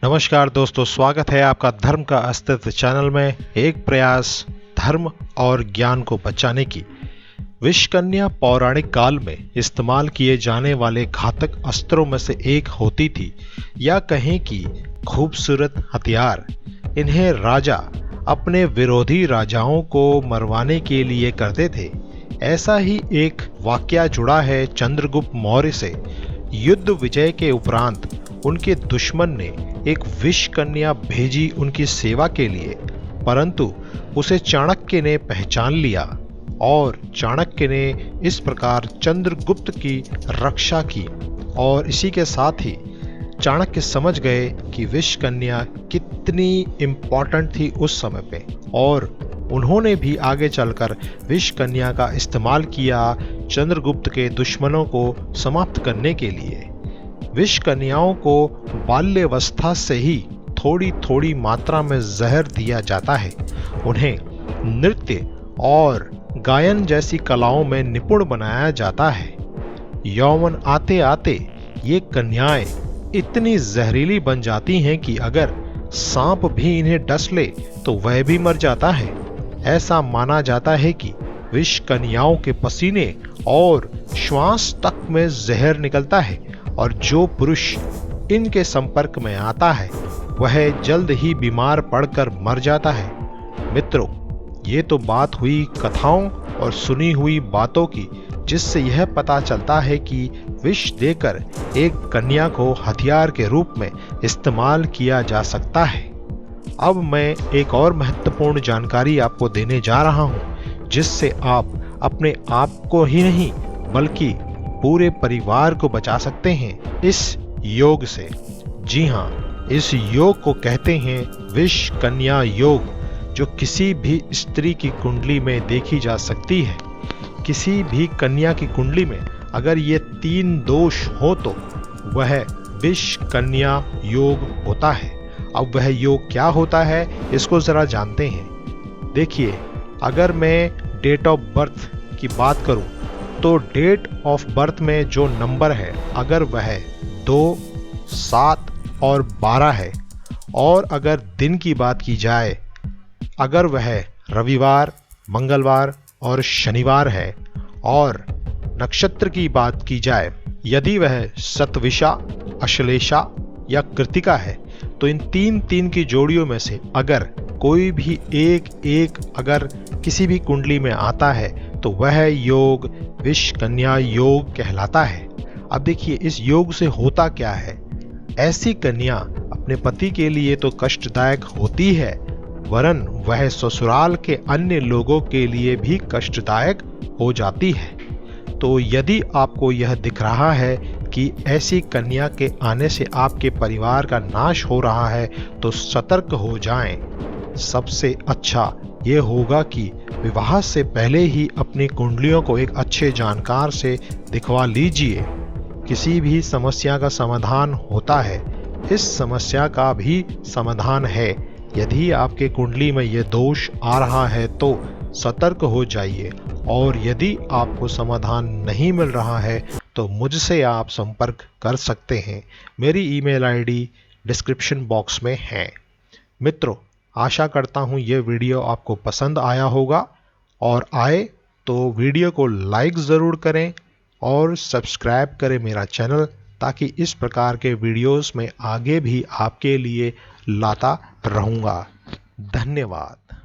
नमस्कार दोस्तों, स्वागत है आपका धर्म का अस्तित्व चैनल में। एक प्रयास धर्म और ज्ञान को बचाने की। विषकन्या पौराणिक काल में इस्तेमाल किए जाने वाले घातक अस्त्रों में से एक होती थी, या कहें कि खूबसूरत हथियार। इन्हें राजा अपने विरोधी राजाओं को मरवाने के लिए करते थे। ऐसा ही एक वाकया जुड़ा है चंद्रगुप्त मौर्य से। युद्ध विजय के उपरांत उनके दुश्मन ने एक विषकन्या भेजी उनकी सेवा के लिए, परंतु उसे चाणक्य ने पहचान लिया और चाणक्य ने इस प्रकार चंद्रगुप्त की रक्षा की। और इसी के साथ ही चाणक्य समझ गए कि विषकन्या कितनी इम्पोर्टेंट थी उस समय पे, और उन्होंने भी आगे चलकर विषकन्या का इस्तेमाल किया चंद्रगुप्त के दुश्मनों को समाप्त करने के लिए। विषकन्याओं को बाल्यावस्था से ही थोड़ी थोड़ी मात्रा में जहर दिया जाता है। उन्हें नृत्य और गायन जैसी कलाओं में निपुण बनाया जाता है। यौवन आते आते ये कन्याएं इतनी जहरीली बन जाती हैं कि अगर सांप भी इन्हें डस ले तो वह भी मर जाता है। ऐसा माना जाता है कि विषकन्याओं के पसीने और श्वास तक में जहर निकलता है, और जो पुरुष इनके संपर्क में आता है वह जल्द ही बीमार पड़कर मर जाता है। मित्रों, ये तो बात हुई कथाओं और सुनी हुई बातों की, जिससे यह पता चलता है कि विष देकर एक कन्या को हथियार के रूप में इस्तेमाल किया जा सकता है। अब मैं एक और महत्वपूर्ण जानकारी आपको देने जा रहा हूं, जिससे आप अपने आप को ही नहीं बल्कि पूरे परिवार को बचा सकते हैं इस योग से। जी हाँ, इस योग को कहते हैं विषकन्या योग, जो किसी भी स्त्री की कुंडली में देखी जा सकती है। किसी भी कन्या की कुंडली में अगर ये 3 दोष हो तो वह विषकन्या योग होता है। अब वह योग क्या होता है, इसको जरा जानते हैं। देखिए, अगर मैं डेट ऑफ बर्थ की बात करूं तो डेट ऑफ बर्थ में जो नंबर है, अगर वह 2, 7 और 12 है, और अगर दिन की बात की जाए, अगर वह रविवार, मंगलवार और शनिवार है, और नक्षत्र की बात की जाए, यदि वह शतविषा, अश्लेषा या कृतिका है, तो इन 3 की जोड़ियों में से अगर कोई भी एक अगर किसी भी कुंडली में आता है तो वह योग विषकन्या योग कहलाता है। अब देखिए, इस योग से होता क्या है। ऐसी कन्या अपने पति के लिए तो कष्टदायक होती है, वरन वह ससुराल के अन्य लोगों के लिए भी कष्टदायक हो जाती है। तो यदि आपको यह दिख रहा है कि ऐसी कन्या के आने से आपके परिवार का नाश हो रहा है, तो सतर्क हो जाएं। सबसे अच्छा ये होगा कि विवाह से पहले ही अपनी कुंडलियों को एक अच्छे जानकार से दिखवा लीजिए। किसी भी समस्या का समाधान होता है, इस समस्या का भी समाधान है। यदि आपके कुंडली में ये दोष आ रहा है तो सतर्क हो जाइए, और यदि आपको समाधान नहीं मिल रहा है तो मुझसे आप संपर्क कर सकते हैं। मेरी ईमेल आईडी डिस्क्रिप्शन बॉक्स में है। मित्रों, आशा करता हूँ ये वीडियो आपको पसंद आया होगा, और आए तो वीडियो को लाइक ज़रूर करें और सब्सक्राइब करें मेरा चैनल, ताकि इस प्रकार के वीडियोस में आगे भी आपके लिए लाता रहूँगा। धन्यवाद।